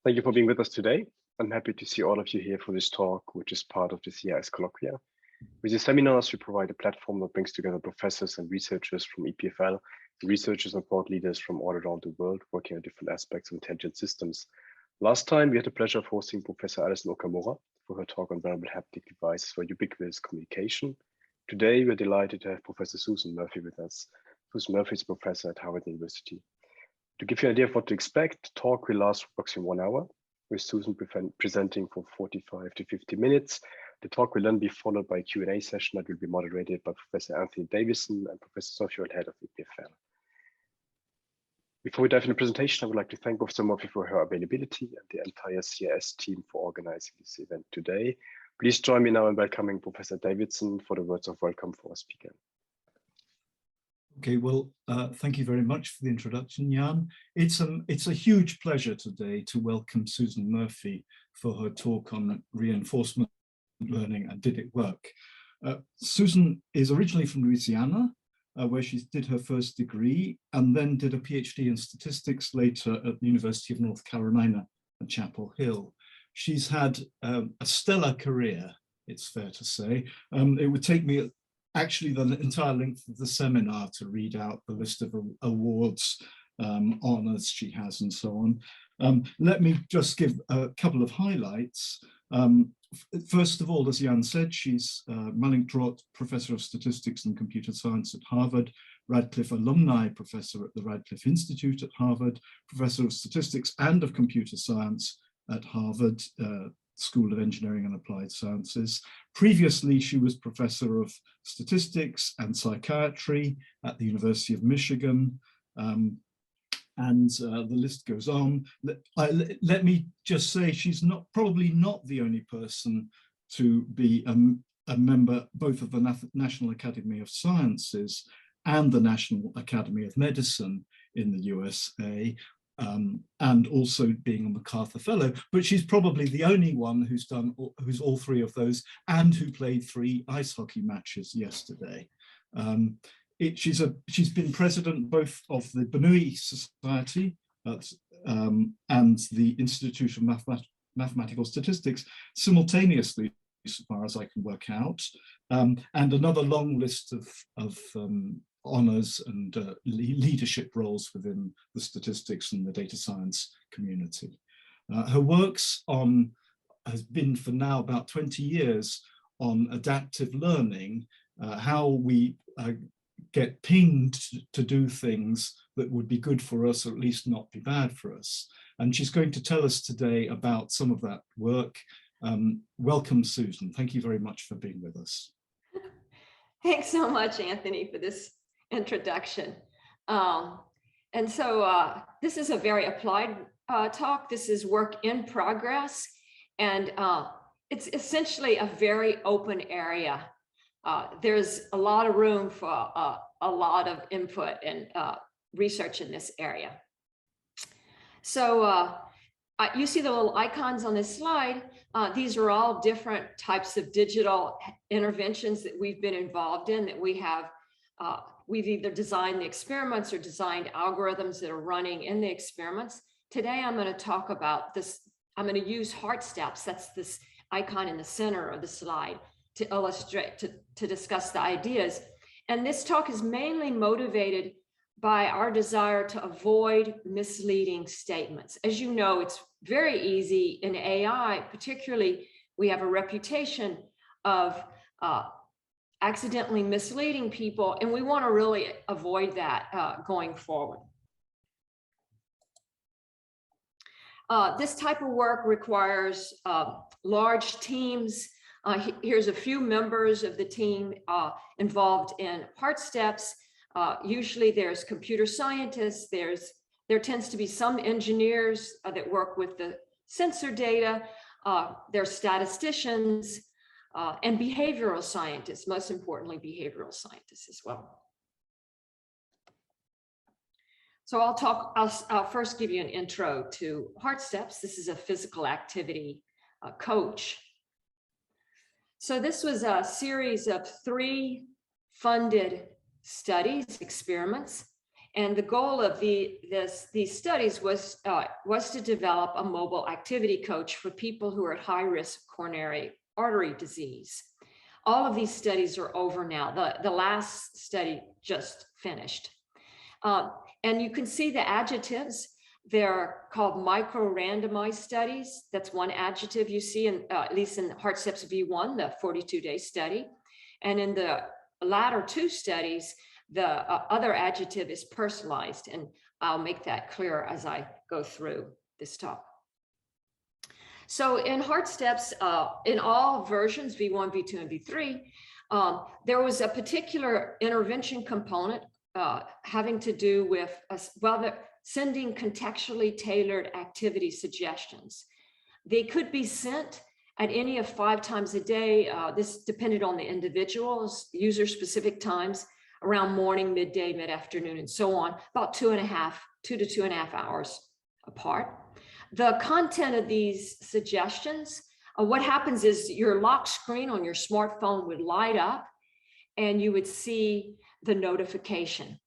Thank you for being with us today. I'm happy to see all of you here for this talk, which is part of the CIS Colloquia. With the seminars, we provide a platform that brings together professors and researchers from EPFL, researchers and thought leaders from all around the world working on different aspects of intelligent systems. Last time, we had the pleasure of hosting Professor Alison Okamura for her talk on wearable haptic devices for ubiquitous communication. Today, we're delighted to have Professor Susan Murphy with us. Susan Murphy is a professor at Harvard University. To give you an idea of what to expect, the talk will last approximately 1 hour, with Susan presenting for 45 to 50 minutes. The talk will then be followed by a Q&A session that will be moderated by Professor Anthony Davison and Professor Sophie, head of EPFL. Before we dive into the presentation, I would like to thank Professor Murphy for her availability and the entire CIS team for organizing this event today. Please join me now in welcoming Professor Davidson for the words of welcome for our speaker. Okay, well, thank you very much for the introduction, Jan. It's a huge pleasure today to welcome Susan Murphy for her talk on reinforcement learning and did it work. Susan is originally from Louisiana, where she did her first degree and then did a PhD in statistics later at the University of North Carolina at Chapel Hill. She's had a stellar career, it's fair to say. It would take me actually the entire length of the seminar to read out the list of awards, honors she has and so on. Let me just give a couple of highlights. First of all, as Jan said, she's Mallinckrodt Professor of Statistics and Computer Science at Harvard, Radcliffe Alumni Professor at the Radcliffe Institute at Harvard, Professor of Statistics and of Computer Science at Harvard School of Engineering and Applied Sciences. Previously, she was Professor of Statistics and Psychiatry at the University of Michigan. And the list goes on. Let me just say she's probably not the only person to be a member both of the National Academy of Sciences and the National Academy of Medicine in the USA, and also being a MacArthur Fellow, but she's probably the only one who's all three of those and who played 3 ice hockey matches yesterday. She's been president both of the Bernoulli Society and the Institute of Mathematical Statistics simultaneously, as far as I can work out, and another long list of honors and leadership roles within the statistics and the data science community. Her works has been for now about 20 years on adaptive learning, how we get pinged to do things that would be good for us or at least not be bad for us. And she's going to tell us today about some of that work. Welcome, Susan. Thank you very much for being with us. Thanks so much, Anthony, for this introduction. And so this is a very applied talk. This is work in progress. And it's essentially a very open area. There's a lot of room for a lot of input and research in this area. So you see the little icons on this slide. These are all different types of digital interventions that we've been involved in, that we have. We've either designed the experiments or designed algorithms that are running in the experiments. Today, I'm going to talk about this. I'm going to use heart steps. That's this icon in the center of the slide to illustrate, to discuss the ideas. And this talk is mainly motivated by our desire to avoid misleading statements. As you know, it's very easy in AI, particularly, we have a reputation of accidentally misleading people, and we want to really avoid that going forward. This type of work requires large teams. Here's a few members of the team involved in heart steps. Usually there's computer scientists, there tends to be some engineers that work with the sensor data, there's statisticians, and behavioral scientists, most importantly, behavioral scientists as well. So I'll first give you an intro to heart steps. This is a physical activity coach. So this was a series of 3 funded studies, experiments, And the goal of these studies was to develop a mobile activity coach for people who are at high risk of coronary artery disease. All of these studies are over now. The last study just finished. And you can see the adjectives. They're called micro-randomized studies. That's one adjective you see, in, at least in HeartSteps V1, the 42-day study. And in the latter two studies, the other adjective is personalized. And I'll make that clear as I go through this talk. So in HeartSteps, in all versions, V1, V2, and V3, there was a particular intervention component having to do with, sending contextually tailored activity suggestions. They could be sent at any of 5 times a day. This depended on the individual's user-specific times, around morning, midday, mid-afternoon, and so on, about 2 to 2.5 hours apart. The content of these suggestions, what happens is your lock screen on your smartphone would light up and you would see the notification.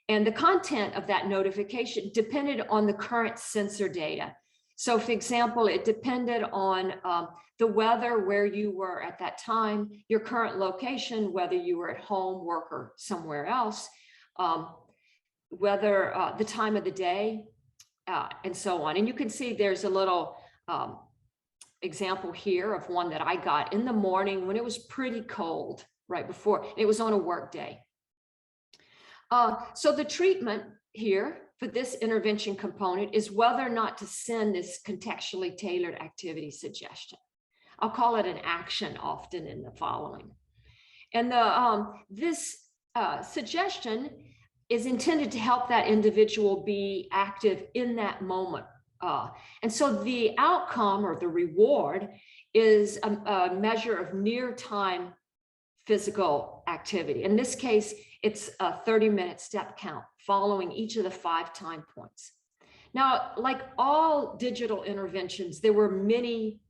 And the content of that notification depended on the current sensor data. So for example, it depended on the weather, where you were at that time, your current location, whether you were at home, work, or somewhere else, whether the time of the day, and so on. And you can see there's a little example here of one that I got in the morning when it was pretty cold, right before, it was on a work day. So the treatment here for this intervention component is whether or not to send this contextually tailored activity suggestion. I'll call it an action often in the following. And this suggestion is intended to help that individual be active in that moment. And so the outcome or the reward is a measure of near-time physical activity. In this case, it's a 30-minute step count following each of the 5 time points. Now, like all digital interventions, there were many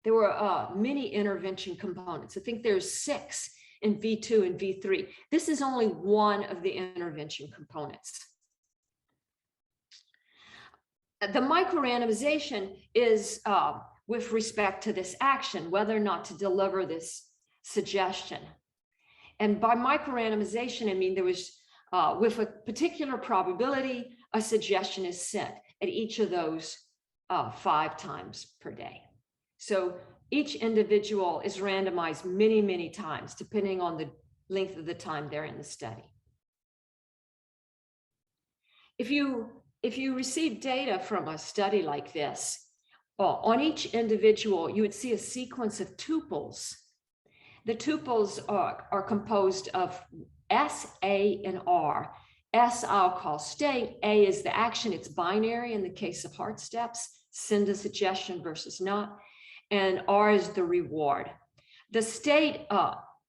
intervention components. I think there's 6 in V2 and V3. This is only one of the intervention components. The micro-randomization is with respect to this action, whether or not to deliver this suggestion. And by micro-randomization, I mean there was, with a particular probability, a suggestion is sent at each of those 5 times per day. So each individual is randomized many, many times, depending on the length of the time they're in the study. If you receive data from a study like this, on each individual, you would see a sequence of tuples. The tuples are composed of S, A, and R. S I'll call state, A is the action, it's binary in the case of HeartSteps, send a suggestion versus not, and R is the reward. The state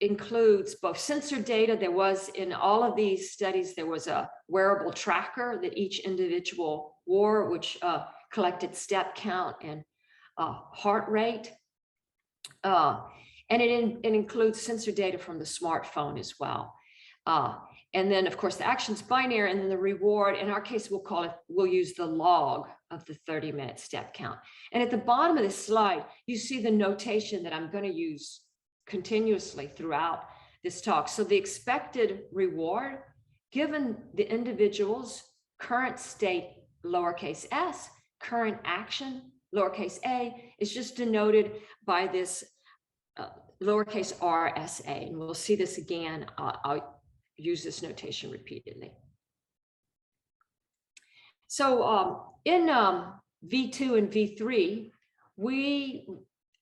includes both sensor data. There was, in all of these studies, there was a wearable tracker that each individual wore, which collected step count and heart rate. And it includes sensor data from the smartphone as well. And then, of course, the action's binary, and then the reward, in our case, we'll use the log of the 30-minute step count. And at the bottom of this slide, you see the notation that I'm going to use continuously throughout this talk. So the expected reward, given the individual's current state, lowercase s, current action, lowercase a, is just denoted by this lowercase RSA. And we'll see this again. I'll use this notation repeatedly. So in V2 and V3, we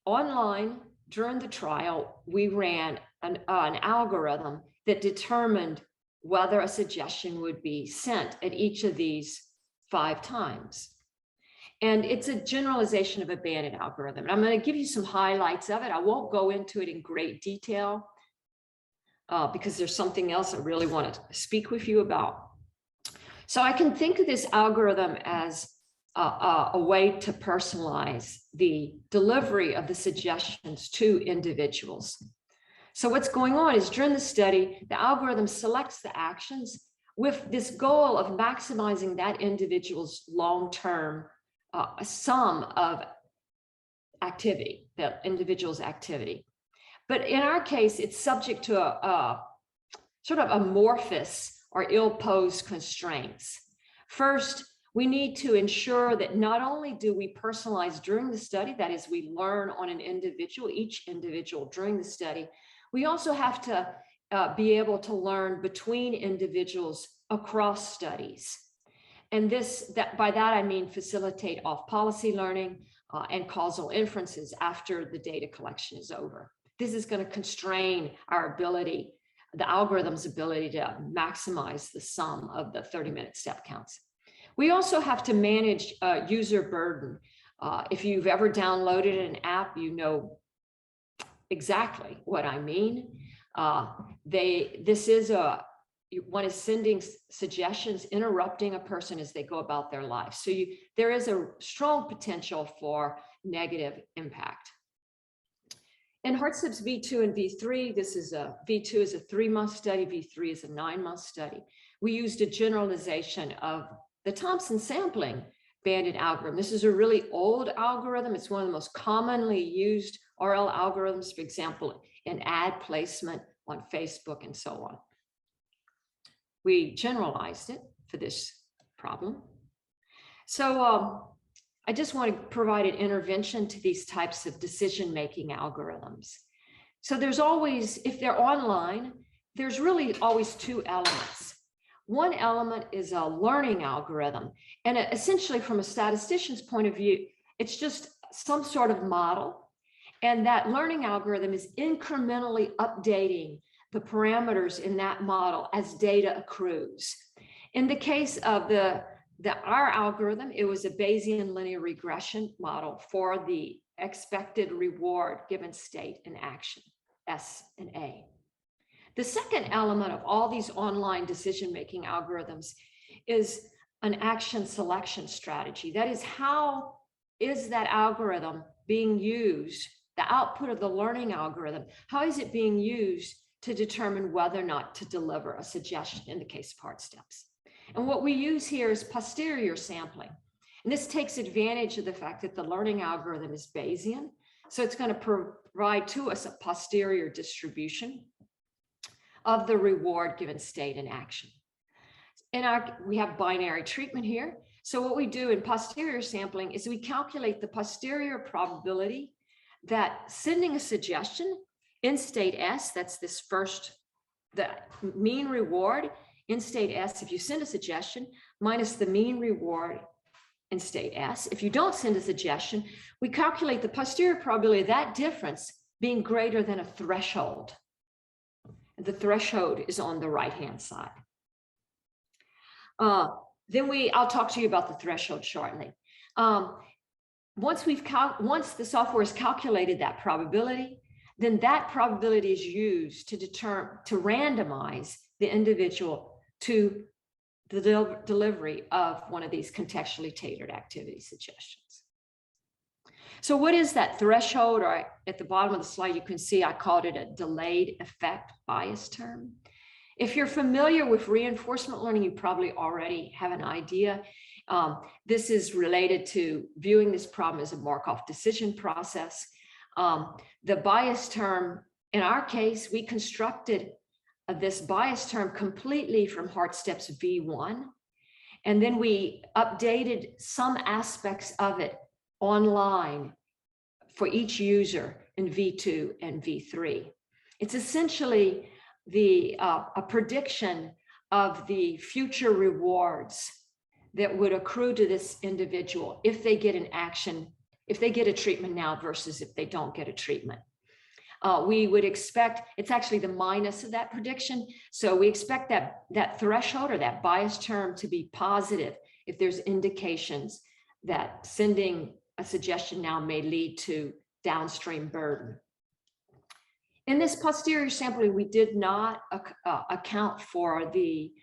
online during the trial, we ran an algorithm that determined whether a suggestion would be sent at each of these 5 times. And it's a generalization of a bandit algorithm. And I'm going to give you some highlights of it. I won't go into it in great detail because there's something else I really want to speak with you about. So I can think of this algorithm as a way to personalize the delivery of the suggestions to individuals. So what's going on is during the study, the algorithm selects the actions with this goal of maximizing that individual's long-term sum of activity, the individual's activity. But in our case, it's subject to a sort of amorphous or ill-posed constraints. First, we need to ensure that not only do we personalize during the study, that is, we learn on an individual, each individual during the study, we also have to be able to learn between individuals across studies. And by that, I mean facilitate off-policy learning and causal inferences after the data collection is over. This is going to constrain our ability, the algorithm's ability to maximize the sum of the 30-minute step counts. We also have to manage user burden. If you've ever downloaded an app, you know exactly what I mean. One is sending suggestions, interrupting a person as they go about their life. So there is a strong potential for negative impact. In Hartstepp's V2 and V3, V2 is a 3-month study, V3 is a 9-month study. We used a generalization of the Thompson sampling bandit algorithm. This is a really old algorithm. It's one of the most commonly used RL algorithms, for example, in ad placement on Facebook and so on. We generalized it for this problem. So I just want to provide an intervention to these types of decision-making algorithms. So there's always, if they're online, there's really always 2 elements. One element is a learning algorithm. And essentially from a statistician's point of view, it's just some sort of model. And that learning algorithm is incrementally updating the parameters in that model as data accrues. In the case of our algorithm, it was a Bayesian linear regression model for the expected reward given state and action, S and A. The second element of all these online decision-making algorithms is an action selection strategy. That is, how is that algorithm being used, the output of the learning algorithm, how is it being used to determine whether or not to deliver a suggestion in the case of Hartstepp's. And what we use here is posterior sampling. And this takes advantage of the fact that the learning algorithm is Bayesian. So it's going to provide to us a posterior distribution of the reward given state and action. We have binary treatment here. So what we do in posterior sampling is we calculate the posterior probability that sending a suggestion in state S, that's this first, the mean reward in state S, if you send a suggestion, minus the mean reward in state S. If you don't send a suggestion, we calculate the posterior probability of that difference being greater than a threshold. The threshold is on the right-hand side. I'll talk to you about the threshold shortly. Once the software has calculated that probability, then that probability is used to randomize the individual to the delivery of one of these contextually tailored activity suggestions. So what is that threshold? Or at the bottom of the slide, you can see I called it a delayed effect bias term. If you're familiar with reinforcement learning, you probably already have an idea. This is related to viewing this problem as a Markov decision process. The bias term, in our case, we constructed this bias term completely from Hartstepp's V1. And then we updated some aspects of it online for each user in V2 and V3. It's essentially a prediction of the future rewards that would accrue to this individual if they get an action, if they get a treatment now versus if they don't get a treatment. We would expect, it's actually the minus of that prediction. So we expect that threshold or that bias term to be positive if there's indications that sending a suggestion now may lead to downstream burden. In this posterior sampling, we did not account for the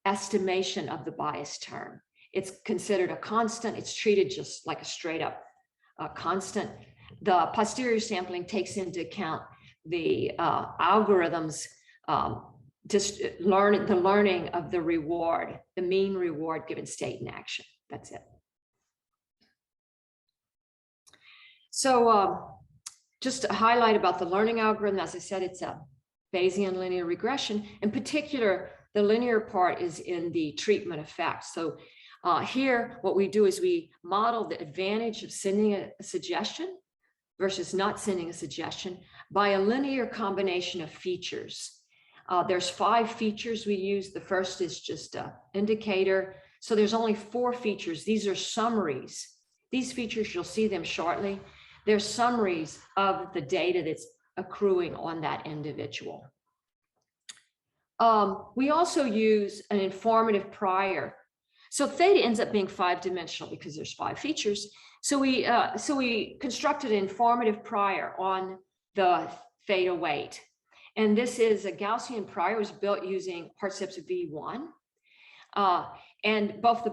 estimation of the bias term. It's considered a constant. It's treated just like a straight up constant. The posterior sampling takes into account the algorithm's just the learning of the reward, the mean reward given state and action. That's it. So just to highlight about the learning algorithm, as I said, it's a Bayesian linear regression. In particular, the linear part is in the treatment effect. So here, what we do is we model the advantage of sending a suggestion versus not sending a suggestion by a linear combination of features. There's 5 features we use. The first is just an indicator. So there's only 4 features. These are summaries. These features, you'll see them shortly. They're summaries of the data that's accruing on that individual. We also use an informative prior. So theta ends up being 5-dimensional because there's 5 features. So we constructed an informative prior on the theta weight. And this is a Gaussian prior. It was built using parsecs of V1. And both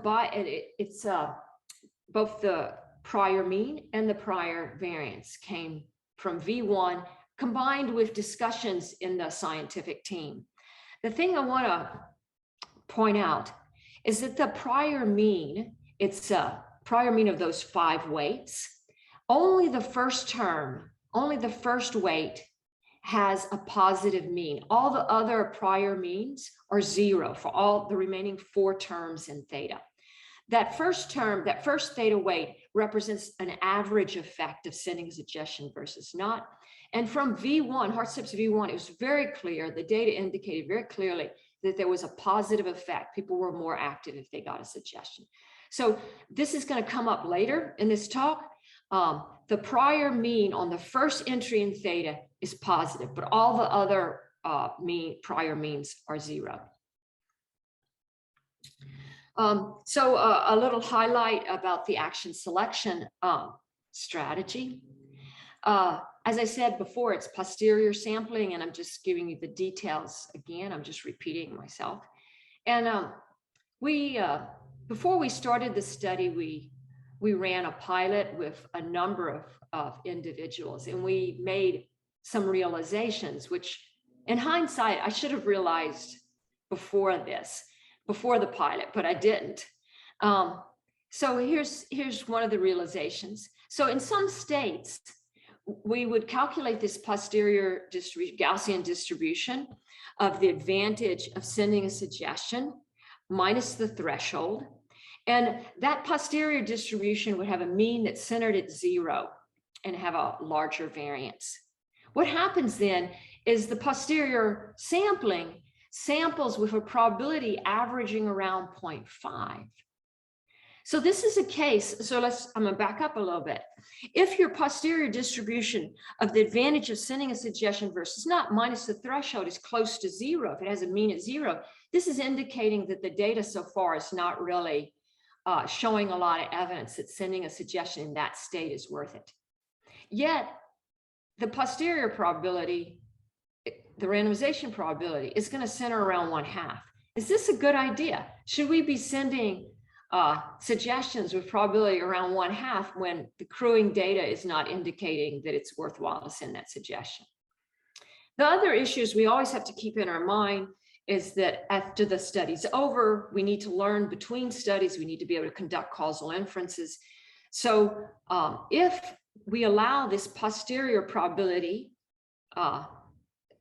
the prior mean and the prior variance came from V1, combined with discussions in the scientific team. The thing I want to point out is that the prior mean, it's a prior mean of those 5 weights. Only the first term, only the first weight has a positive mean. All the other prior means are 0 for all the remaining 4 terms in theta. That first term, that first theta weight represents an average effect of sending a suggestion versus not. And from V1, parsecs of V1, it was very clear, the data indicated very clearly that there was a positive effect. People were more active if they got a suggestion. So this is going to come up later in this talk. The prior mean on the first entry in theta is positive, but all the other prior means are 0. So a little highlight about the action selection strategy. As I said before, it's posterior sampling, and I'm just giving you the details again. I'm just repeating myself. And before we started the study, we ran a pilot with a number of individuals, and we made some realizations, which in hindsight, I should have realized before the pilot, but I didn't. So here's one of the realizations. So in some states, we would calculate this posterior Gaussian distribution of the advantage of sending a suggestion minus the threshold. And that posterior distribution would have a mean that's centered at 0 and have a larger variance. What happens then is the posterior sampling samples with a probability averaging around 0.5. So this is a case, so I'm gonna back up a little bit. If your posterior distribution of the advantage of sending a suggestion versus not minus the threshold is close to 0, if it has a mean at 0, this is indicating that the data so far is not really showing a lot of evidence that sending a suggestion in that state is worth it. Yet the posterior probability, the randomization probability, is going to center around 1/2. Is this a good idea? Should we be sending suggestions with probability around 1/2 when the accruing data is not indicating that it's worthwhile to send that suggestion? The other issues we always have to keep in our mind is that after the study's over, we need to learn between studies. We need to be able to conduct causal inferences. So if we allow this posterior probability,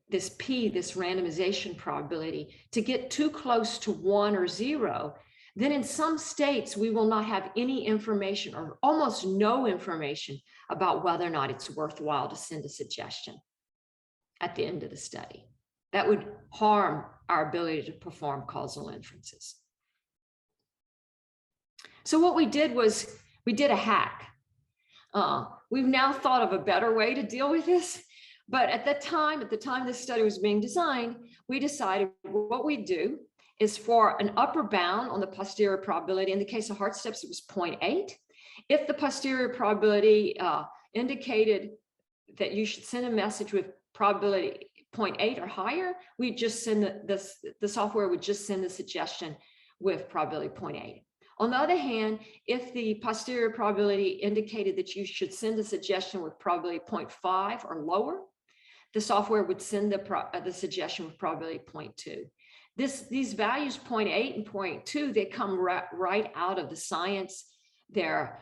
this P, this randomization probability, to get too close to 1 or 0, then in some states, we will not have any information or almost no information about whether or not it's worthwhile to send a suggestion at the end of the study. That would harm our ability to perform causal inferences. So what we did was we did a hack. We've now thought of a better way to deal with this, but at the time this study was being designed, we decided what we'd do is for an upper bound on the posterior probability. In the case of heart steps, it was 0.8. If the posterior probability indicated that you should send a message with probability 0.8 or higher, we just send the software would just send the suggestion with probability 0.8. On the other hand, if the posterior probability indicated that you should send a suggestion with probability 0.5 or lower, the software would send the suggestion with probability 0.2. These values 0.8 and 0.2, they come right out of the science. They're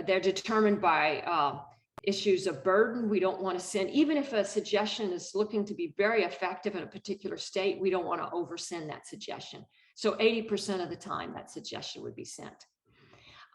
determined by issues of burden. We don't want to send, even if a suggestion is looking to be very effective in a particular state, we don't want to oversend that suggestion. So 80% of the time that suggestion would be sent.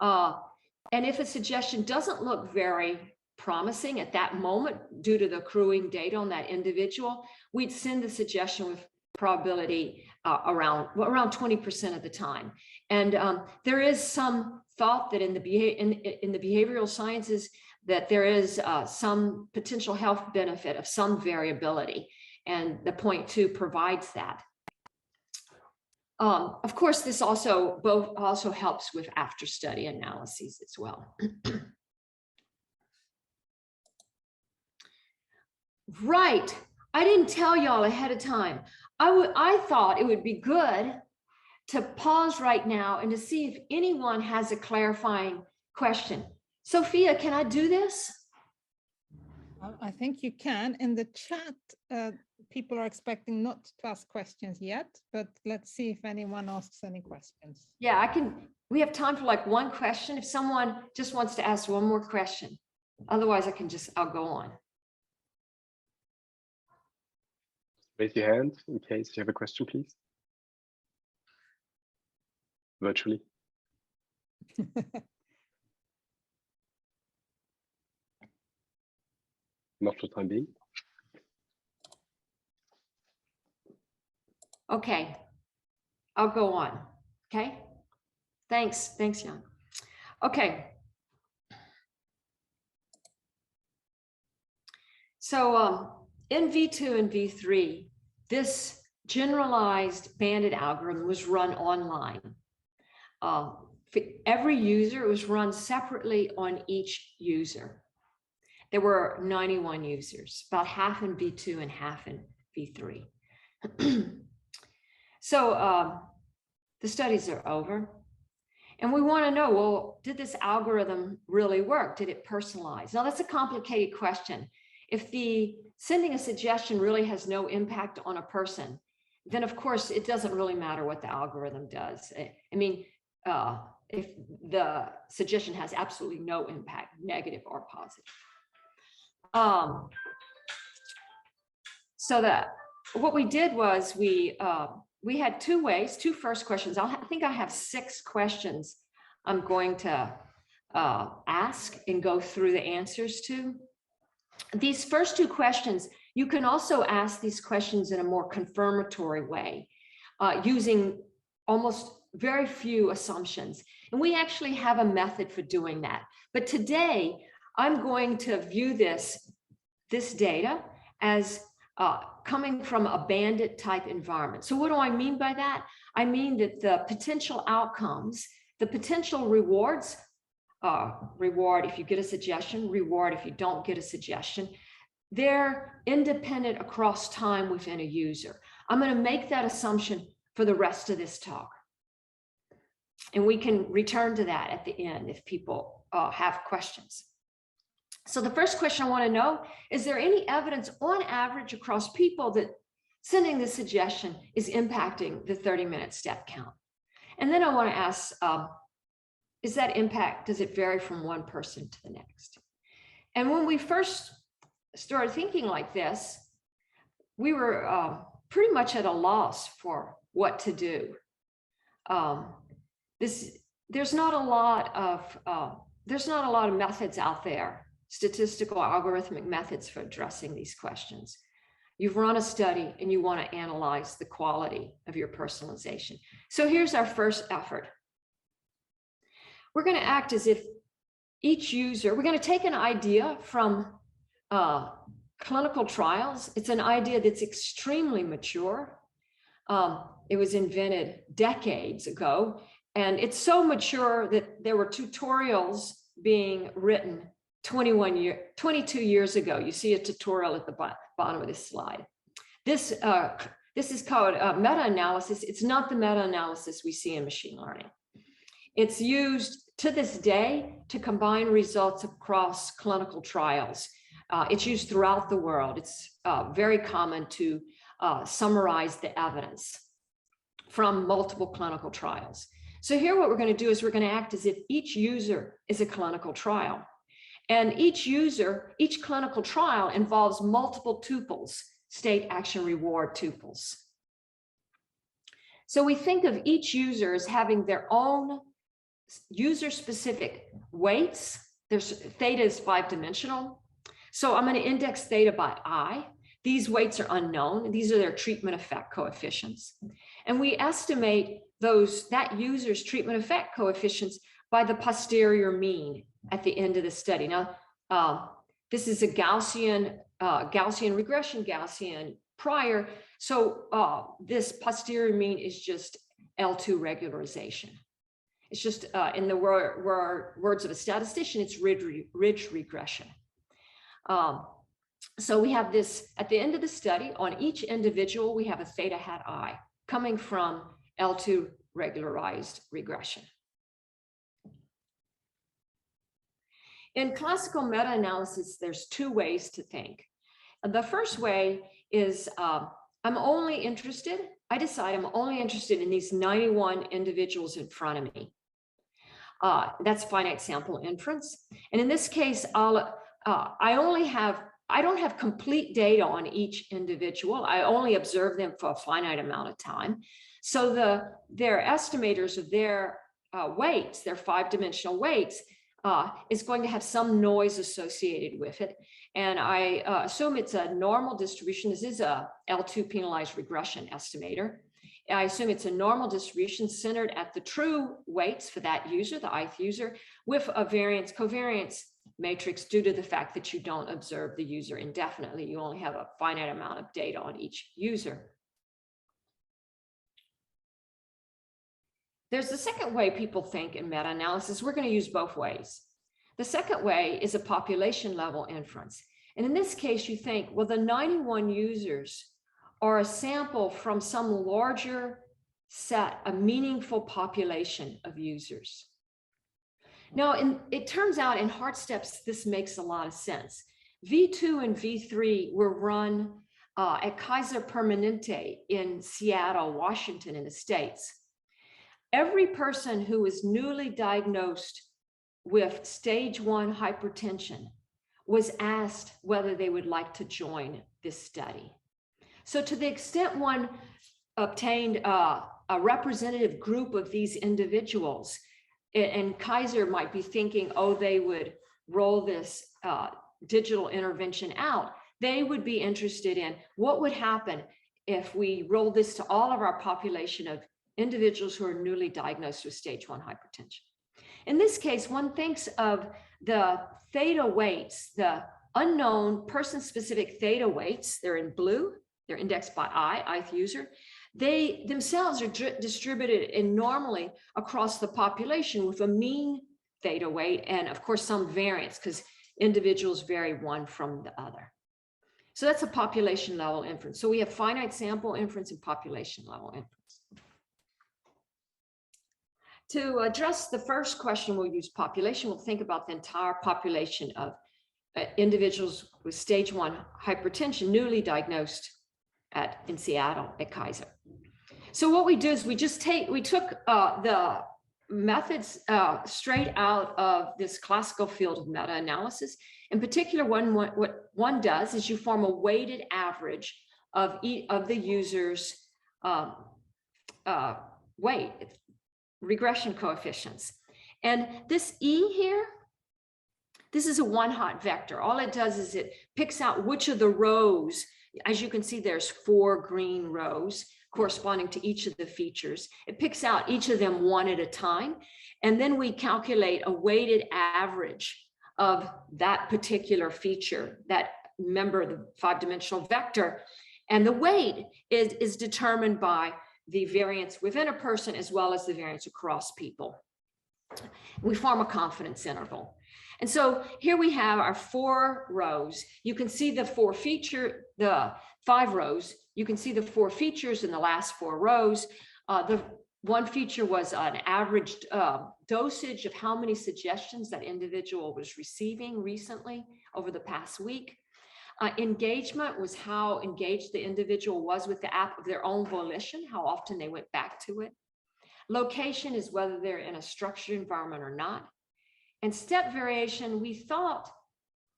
And if a suggestion doesn't look very promising at that moment due to the accruing data on that individual, we'd send the suggestion with probability around 20% of the time. And there is some thought that in the behavioral sciences that there is some potential health benefit of some variability, and the 0.2 provides that. Of course, this also helps with after study analyses as well. Right, I didn't tell y'all ahead of time. I thought it would be good to pause right now and to see if anyone has a clarifying question. Sophia, can I do this? I think you can. In the chat, people are expecting not to ask questions yet, but let's see if anyone asks any questions. Yeah, I can. We have time for like one question. If someone just wants to ask one more question, otherwise I'll go on. Raise your hand in case you have a question, please. Virtually. Not for the time being. Okay, I'll go on. Okay, thanks, Jan. Okay, so in V2 and V3, this generalized bandit algorithm was run online. For every user, it was run separately on each user. There were 91 users, about half in V2 and half in V3. So the studies are over. And we want to know, well, did this algorithm really work? Did it personalize? Now, that's a complicated question. If the sending a suggestion really has no impact on a person, then of course, it doesn't really matter what the algorithm does. I mean, if the suggestion has absolutely no impact, negative or positive. So that what we did was we had two first questions. I think I have 6 questions I'm going to ask and go through the answers to. These first 2 questions, you can also ask these questions in a more confirmatory way, using almost very few assumptions. And we actually have a method for doing that. But today, I'm going to view this data as coming from a bandit type environment. So what do I mean by that? I mean that the potential outcomes, the potential rewards, reward if you get a suggestion, reward if you don't get a suggestion, they're independent across time within a user. I'm going to make that assumption for the rest of this talk. And we can return to that at the end if people have questions. So the first question I want to know, is there any evidence on average across people that sending the suggestion is impacting the 30-minute step count? And then I want to ask, is that impact, does it vary from one person to the next? And when we first started thinking like this, we were pretty much at a loss for what to do. There's not a lot of methods out there, statistical algorithmic methods for addressing these questions. You've run a study and you want to analyze the quality of your personalization. So here's our first effort. We're going to act as if each user, we're going to take an idea from clinical trials. It's an idea that's extremely mature. It was invented decades ago, and it's so mature that there were tutorials being written 22 years ago. You see a tutorial at the bottom of this slide. This is called meta-analysis. It's not the meta-analysis we see in machine learning. It's used to this day to combine results across clinical trials It's used throughout the world. It's very common to summarize the evidence from multiple clinical trials. So here what we're going to do is we're going to act as if each user is a clinical trial. And each clinical trial involves multiple tuples, state, action, reward tuples. So we think of each user as having their own user-specific weights. Theta is 5-dimensional. So I'm going to index theta by I. These weights are unknown. These are their treatment effect coefficients. And we estimate that user's treatment effect coefficients by the posterior mean at the end of the study. Now, this is a Gaussian regression, Gaussian prior. So this posterior mean is just L2 regularization. It's just, in the words of a statistician, it's ridge regression. So we have this, at the end of the study, on each individual, we have a theta hat I coming from L2 regularized regression. In classical meta-analysis, there's two ways to think. The first way is I decide I'm only interested in these 91 individuals in front of me. That's finite sample inference. And in this case, I don't have complete data on each individual. I only observe them for a finite amount of time. So their estimators of their weights, their 5-dimensional weights, is going to have some noise associated with it. And I assume it's a normal distribution. This is a L2 penalized regression estimator. I assume it's a normal distribution centered at the true weights for that user, the ith user, with a covariance matrix due to the fact that you don't observe the user indefinitely. You only have a finite amount of data on each user. There's the second way people think in meta-analysis. We're going to use both ways. The second way is a population level inference. And in this case, you think, well, the 91 users are a sample from some larger set, a meaningful population of users. Now, it turns out in hard steps, this makes a lot of sense. V2 and V3 were run at Kaiser Permanente in Seattle, Washington, in the States. Every person who is newly diagnosed with stage 1 hypertension was asked whether they would like to join this study. So to the extent one obtained a representative group of these individuals, and Kaiser might be thinking, oh, they would roll this digital intervention out, they would be interested in what would happen if we roll this to all of our population of individuals who are newly diagnosed with stage 1 hypertension. In this case, one thinks of the theta weights, the unknown person-specific theta weights. They're in blue. They're indexed by ith user. They themselves are distributed normally across the population with a mean theta weight and, of course, some variance because individuals vary one from the other. So that's a population level inference. So we have finite sample inference and population level inference. To address the first question, we'll use population. We'll think about the entire population of individuals with stage 1 hypertension newly diagnosed in Seattle at Kaiser. So what we do is we took the methods straight out of this classical field of meta-analysis. In particular, what one does is you form a weighted average of the user's weight, regression coefficients. And this E here, this is a one-hot vector. All it does is it picks out which of the rows. As you can see, there's 4 green rows corresponding to each of the features. It picks out each of them one at a time. And then we calculate a weighted average of that particular feature, that member of the 5-dimensional vector. And the weight is determined by the variance within a person as well as the variance across people. We form a confidence interval. And so here we have our 4 rows. You can see the 5 rows. You can see the 4 features in the last 4 rows. The one feature was an averaged dosage of how many suggestions that individual was receiving recently over the past week. Engagement was how engaged the individual was with the app of their own volition, how often they went back to it. Location is whether they're in a structured environment or not. And step variation, we thought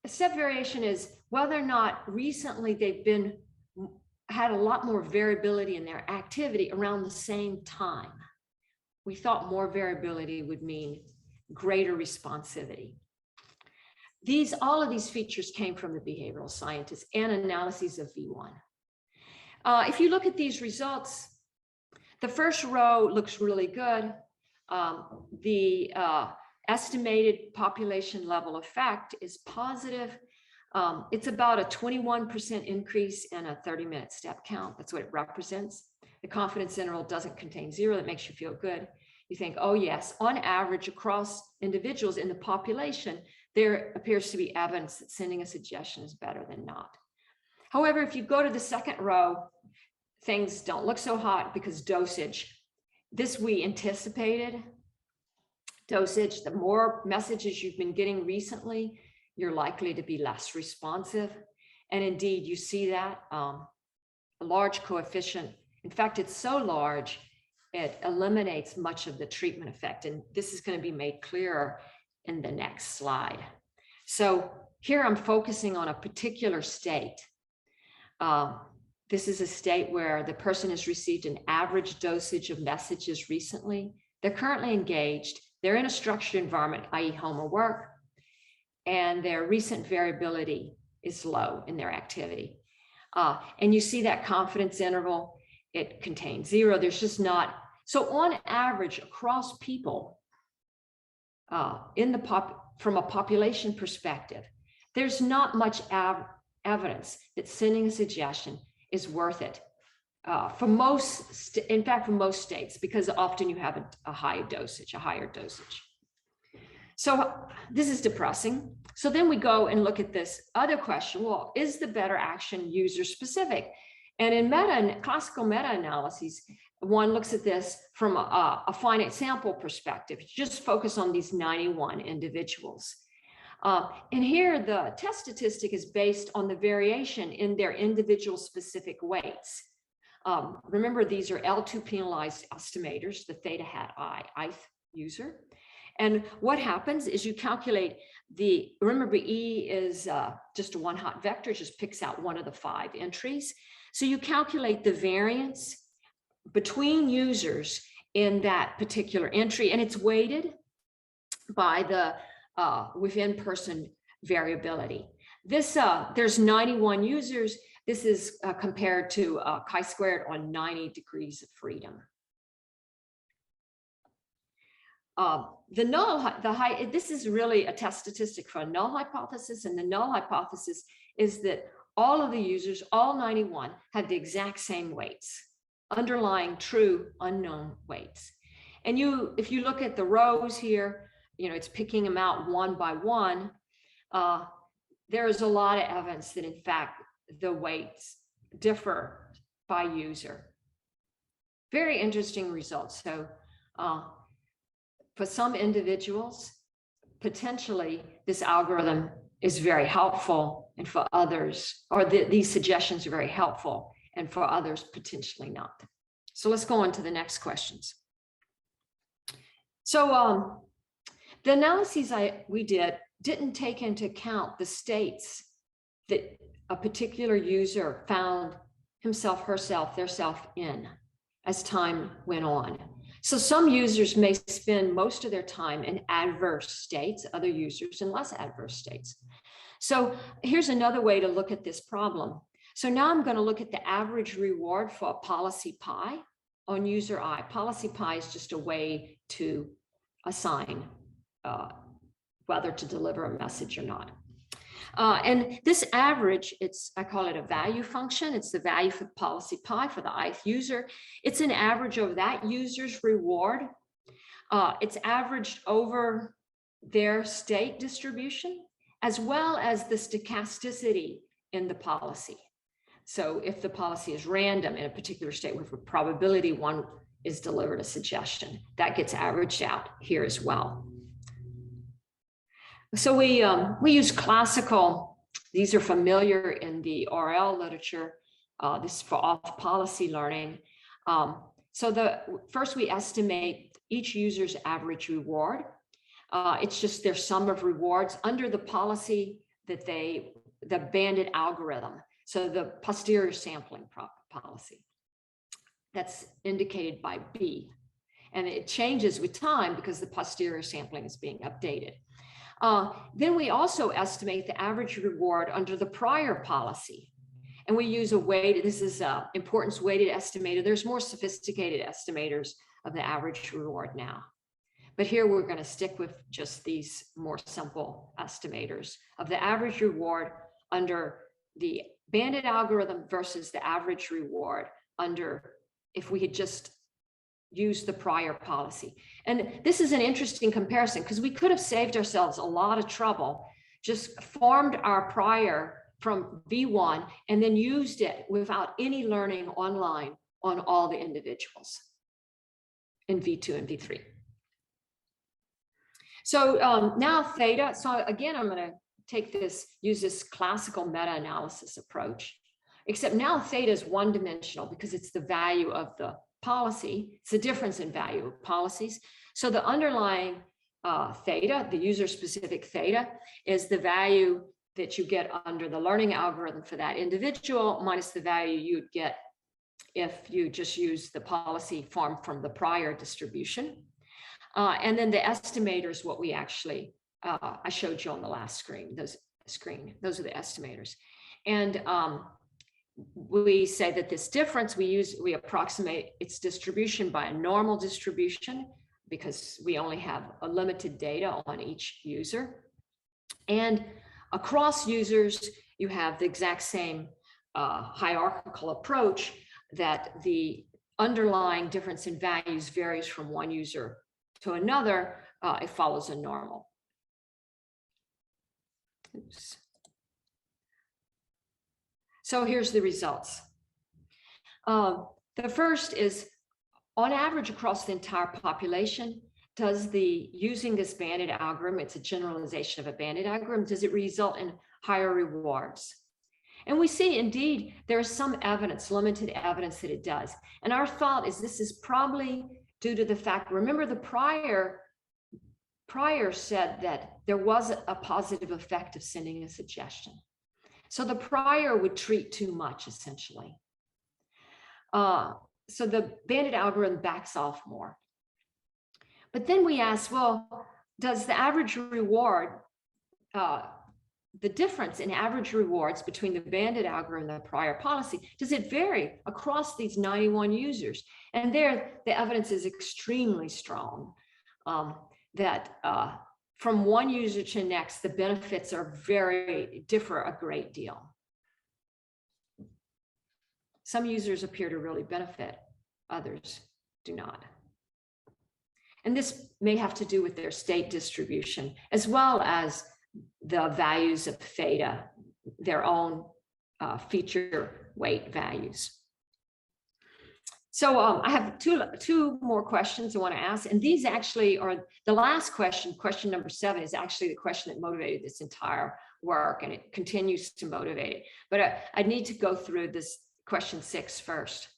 step variation is whether or not recently they've had a lot more variability in their activity around the same time. We thought more variability would mean greater responsivity. All of these features came from the behavioral scientists and analyses of V1. If you look at these results, the first row looks really good. The estimated population level effect is positive. It's about a 21% increase in a 30-minute step count. That's what it represents. The confidence interval doesn't contain 0. That makes you feel good. You think, oh yes, on average across individuals in the population, there appears to be evidence that sending a suggestion is better than not. However, if you go to the second row, things don't look so hot because dosage. This we anticipated. Dosage, the more messages you've been getting recently, you're likely to be less responsive. And indeed, you see that a large coefficient. In fact, it's so large, it eliminates much of the treatment effect. And this is going to be made clearer in the next slide. So here I'm focusing on a particular state. This is a state where the person has received an average dosage of messages recently. They're currently engaged. They're in a structured environment, i.e. home or work, and their recent variability is low in their activity. And you see that confidence interval, it contains 0. There's just not, so on average across people, from a population perspective, there's not much evidence that sending a suggestion is worth it. For most, in fact, for most states, because often you have a higher dosage. So this is depressing. So then we go and look at this other question. Well, is the better action user specific? And in classical meta-analyses, one looks at this from a finite sample perspective. Just focus on these 91 individuals. And here the test statistic is based on the variation in their individual specific weights. Remember, these are L2 penalized estimators, the Theta hat ith user. And what happens is you calculate remember E is just a one hot vector, it just picks out one of the 5 entries. So you calculate the variance between users in that particular entry, and it's weighted by the within person variability. This there's 91 users. This is compared to chi-squared on 90 degrees of freedom. This is really a test statistic for a null hypothesis, and the null hypothesis is that all of the users, all 91, had the exact same weights, underlying true unknown weights. And if you look at the rows here, it's picking them out one by one. There is a lot of evidence that in fact the weights differ by user. Very interesting results. So for some individuals, potentially this algorithm is very helpful, and for others, or these suggestions are very helpful, and for others, potentially not. So let's go on to the next questions. So the analyses we didn't take into account the states that a particular user found himself, herself, theirself in as time went on. So some users may spend most of their time in adverse states, other users in less adverse states. So here's another way to look at this problem. So now I'm going to look at the average reward for a policy pi on user I. Policy pi is just a way to assign whether to deliver a message or not. And this average, I call it a value function. It's the value for policy pi for the ith user. It's an average of that user's reward. It's averaged over their state distribution, as well as the stochasticity in the policy. So if the policy is random in a particular state with a probability 1 is delivered a suggestion, that gets averaged out here as well. So we use classical These are familiar in the RL literature. This is for off policy learning. So first we estimate each user's average reward. It's just their sum of rewards under the policy that the banded algorithm. So the posterior sampling policy. That's indicated by B. And it changes with time because the posterior sampling is being updated. Then we also estimate the average reward under the prior policy. And we use a weighted, this is importance weighted estimator. There's more sophisticated estimators of the average reward now. But here we're going to stick with just these more simple estimators of the average reward under the banded algorithm versus the average reward under if we had just used the prior policy. And this is an interesting comparison because we could have saved ourselves a lot of trouble, just formed our prior from V1 and then used it without any learning online on all the individuals in V2 and V3. So now theta, so again, I'm going to use this classical meta-analysis approach, except now theta is one-dimensional because it's the value of the policy. It's the difference in value of policies. So the underlying theta, the user-specific theta, is the value that you get under the learning algorithm for that individual minus the value you'd get if you just use the policy formed from the prior distribution. And then the estimator is what we actually, I showed you on the last screen, those are the estimators. And we say that this difference, we approximate its distribution by a normal distribution because we only have a limited data on each user. And across users, you have the exact same hierarchical approach that the underlying difference in values varies from one user to another. It follows a normal. Oops. So here's the results. The first is, on average across the entire population, using this banded algorithm, it's a generalization of a banded algorithm, does it result in higher rewards? And we see indeed there is some evidence, limited evidence that it does. And our thought is this is probably due to the fact, remember the prior said that there was a positive effect of sending a suggestion. So the prior would treat too much, essentially. So the banded algorithm backs off more. But then we ask, well, does the average reward, the difference in average rewards between the banded algorithm and the prior policy, does it vary across these 91 users? And there, the evidence is extremely strong that from one user to the next, the benefits differ a great deal. Some users appear to really benefit, others do not. And this may have to do with their state distribution, as well as the values of theta, their own feature weight values. So I have two more questions I want to ask, and these actually are the last question. Question number 7 is actually the question that motivated this entire work, and it continues to motivate it. But I need to go through this question 6 first.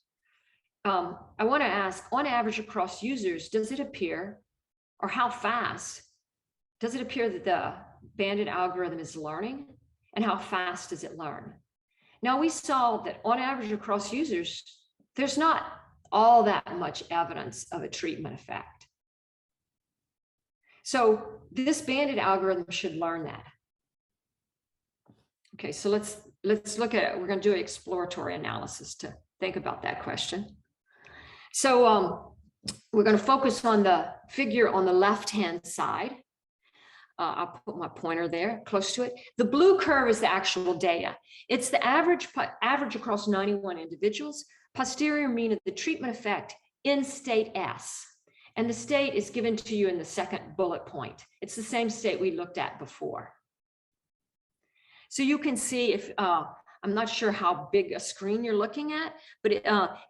I want to ask, on average across users, does it appear, or how fast does it appear that the banded algorithm is learning, and how fast does it learn? Now we saw that on average across users, there's not all that much evidence of a treatment effect. So this banded algorithm should learn that. Okay, so let's look at it. We're going to do an exploratory analysis to think about that question. So we're going to focus on the figure on the left-hand side. I'll put my pointer there close to it. The blue curve is the actual data. It's the average across 91 individuals, posterior mean of the treatment effect in state S. And the state is given to you in the second bullet point. It's the same state we looked at before. So you can see if, I'm not sure how big a screen you're looking at, but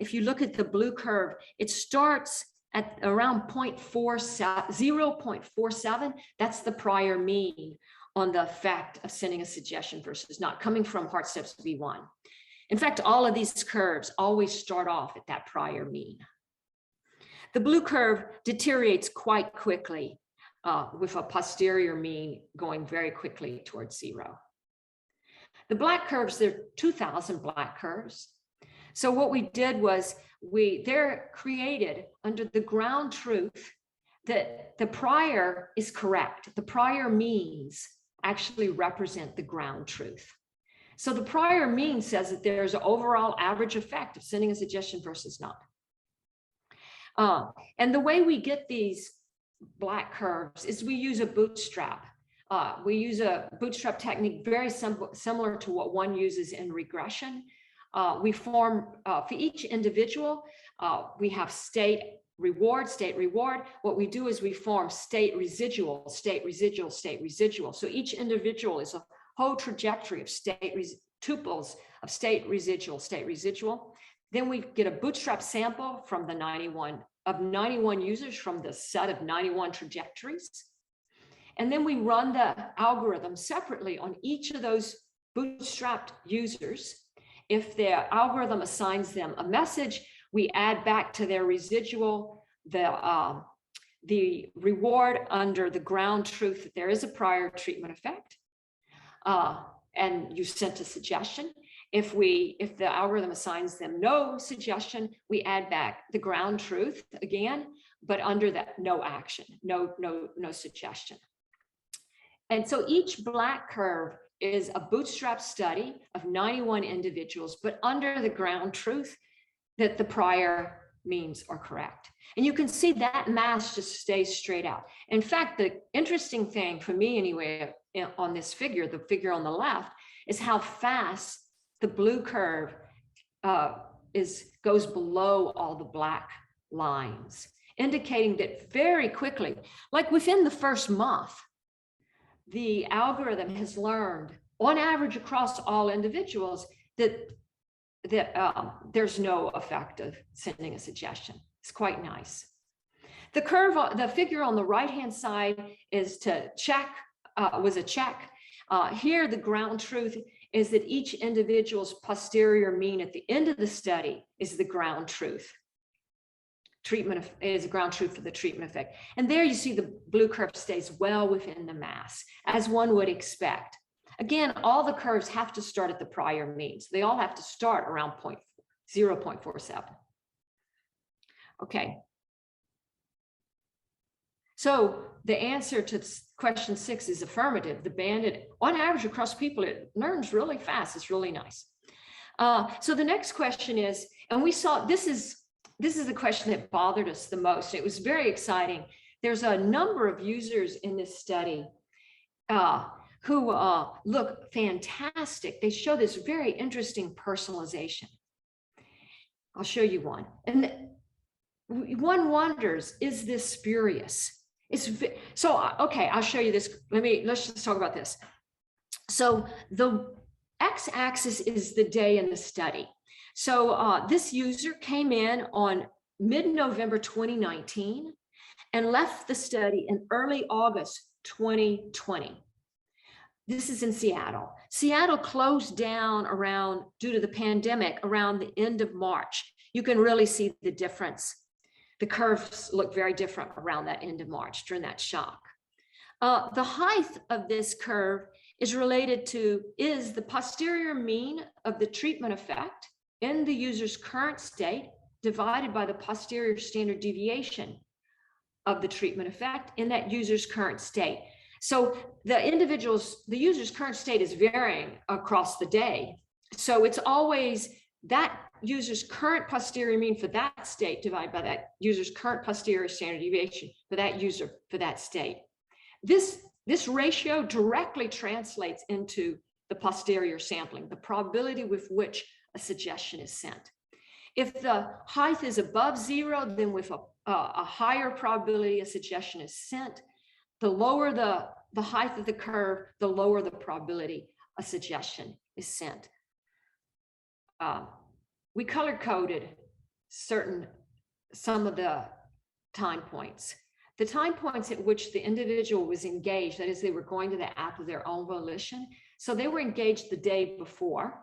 if you look at the blue curve, it starts at around 0.47. That's the prior mean on the effect of sending a suggestion versus not, coming from Hard Steps V1. In fact, all of these curves always start off at that prior mean. The blue curve deteriorates quite quickly with a posterior mean going very quickly towards 0. The black curves, there are 2,000 black curves. So what we did was they're created under the ground truth that the prior is correct. The prior means actually represent the ground truth. So the prior mean says that there's an overall average effect of sending a suggestion versus not. And the way we get these black curves is we use a bootstrap. We use a bootstrap technique very similar to what one uses in regression. We form, for each individual, we have state, reward. What we do is we form state residual. So each individual is a whole trajectory of tuples of state residual. Then we get a bootstrap sample from the 91 users from the set of 91 trajectories. And then we run the algorithm separately on each of those bootstrapped users. If the algorithm assigns them a message, we add back to their residual the reward under the ground truth that there is a prior treatment effect, and you sent a suggestion. If the algorithm assigns them no suggestion, we add back the ground truth again, but under that no action, no suggestion. And so each black curve is a bootstrap study of 91 individuals, but under the ground truth that the prior means are correct. And you can see that mass just stays straight out. In fact, the interesting thing for me anyway, on this figure, the figure on the left, is how fast the blue curve goes below all the black lines, indicating that very quickly, like within the first month, the algorithm has learned, on average across all individuals, that there's no effect of sending a suggestion. It's quite nice. The figure on the right-hand side is to check, was a check. Here, the ground truth is that each individual's posterior mean at the end of the study is the ground truth. Is a ground truth for the treatment effect. And there you see the blue curve stays well within the mass, as one would expect. Again, all the curves have to start at the prior means. They all have to start around 0.47. Okay. So the answer to question 6 is affirmative. The banded, on average across people, it learns really fast. It's really nice. So the next question is, and we saw, this is the question that bothered us the most. It was very exciting. There's a number of users in this study who look fantastic. They show this very interesting personalization. I'll show you one. And one wonders, is this spurious? Okay, I'll show you this. Let's just talk about this. So the x-axis is the day in the study. So this user came in on mid-November 2019 and left the study in early August 2020. This is in Seattle. Seattle closed down due to the pandemic around the end of March. You can really see the difference. The curves look very different around that end of March during that shock. The height of this curve is related to, is the posterior mean of the treatment effect in the user's current state divided by the posterior standard deviation of the treatment effect in that user's current state. So the user's current state is varying across the day. So it's always that user's current posterior mean for that state divided by that user's current posterior standard deviation for that user for that state. This ratio directly translates into the posterior sampling, the probability with which a suggestion is sent. If the height is above 0, then with a higher probability a suggestion is sent. The lower the height of the curve, the lower the probability a suggestion is sent. We color coded some of the time points. the time points at which the individual was engaged, that is, they were going to the app of their own volition. So they were engaged the day before.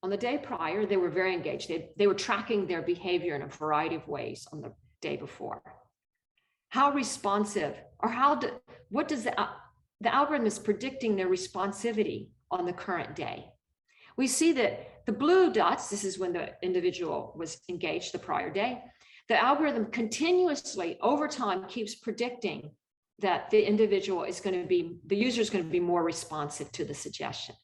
On the day prior, they were very engaged. They were tracking their behavior in a variety of ways on the day before. How responsive, or what does the algorithm is predicting their responsivity on the current day. We see that the blue dots, this is when the individual was engaged the prior day, the algorithm continuously over time keeps predicting that the individual is going to be, the user is going to be more responsive to the suggestion.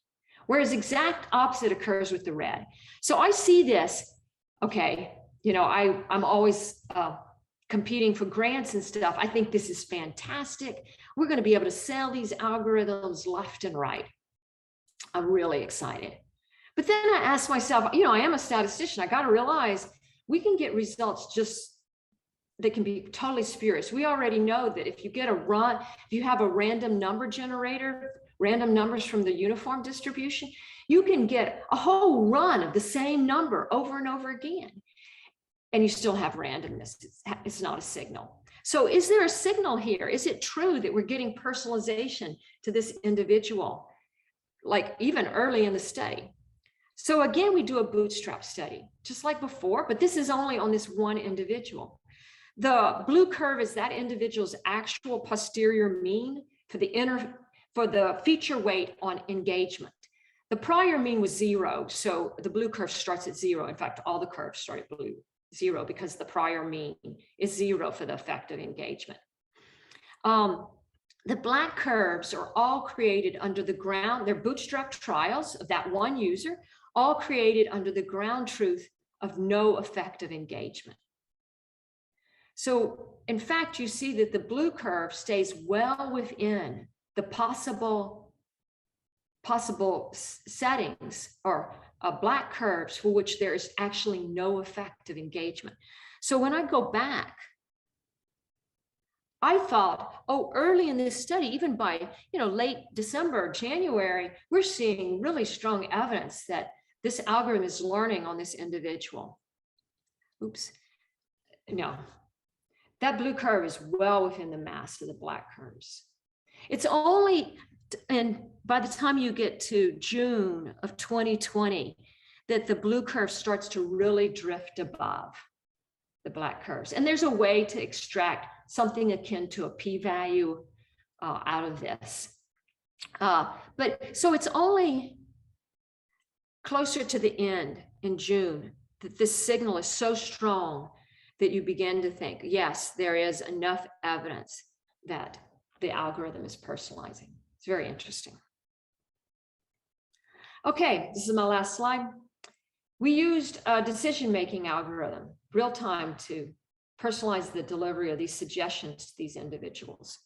Whereas exact opposite occurs with the red. So I see this, okay, you know, I'm always competing for grants and stuff. I think this is fantastic. We're going to be able to sell these algorithms left and right. I'm really excited. But then I ask myself, you know, I am a statistician. I got to realize we can get results just that can be totally spurious. We already know that if you get a run, if you have a random number generator, random numbers from the uniform distribution, you can get a whole run of the same number over and over again. And you still have randomness. It's not a signal. So is there a signal here? Is it true that we're getting personalization to this individual, like even early in the study? So again, we do a bootstrap study, just like before, but this is only on this one individual. The blue curve is that individual's actual posterior mean for the feature weight on engagement. The prior mean was 0, so the blue curve starts at 0. In fact, all the curves start at 0 because the prior mean is 0 for the effective engagement. The black curves are all created under the ground. They're bootstrap trials of that one user, all created under the ground truth of no effective engagement. So in fact, you see that the blue curve stays well within the possible settings or black curves for which there is actually no effective engagement. So when I go back, I thought, oh, early in this study, even by late December, January, we're seeing really strong evidence that this algorithm is learning on this individual. Oops, no. That blue curve is well within the mass of the black curves. It's only, and by the time you get to June of 2020, that the blue curve starts to really drift above the black curves. And there's a way to extract something akin to a p-value out of this. But so it's only closer to the end in June that this signal is so strong that you begin to think, yes, there is enough evidence that the algorithm is personalizing. It's very interesting. Okay, this is my last slide. We used a decision-making algorithm, real time, to personalize the delivery of these suggestions to these individuals.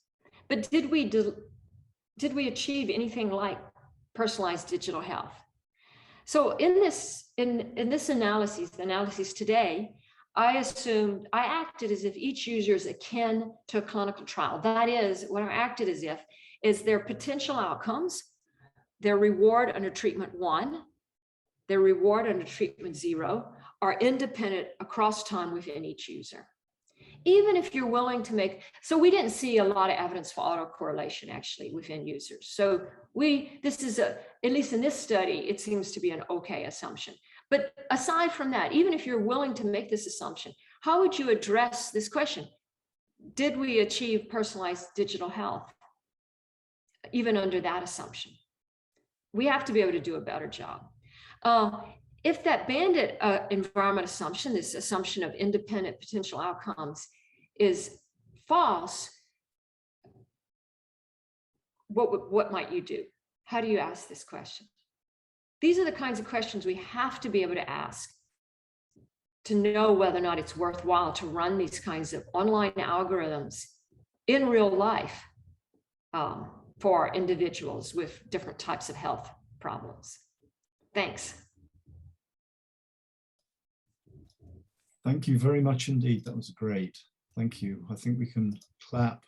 But did we achieve anything like personalized digital health? So in this analysis today, I acted as if each user is akin to a clinical trial. That is, what I acted as if is their potential outcomes, their reward under treatment 1, their reward under treatment 0 are independent across time within each user. Even if you're willing to make, so we didn't see a lot of evidence for autocorrelation actually within users. So this is at least in this study, it seems to be an okay assumption. But aside from that, even if you're willing to make this assumption, how would you address this question? Did we achieve personalized digital health? Even under that assumption, we have to be able to do a better job. If that bandit environment assumption, this assumption of independent potential outcomes, is false, what might you do? How do you ask this question? These are the kinds of questions we have to be able to ask to know whether or not it's worthwhile to run these kinds of online algorithms in real life for individuals with different types of health problems. Thanks. Thank you very much indeed. That was great. Thank you. I think we can clap.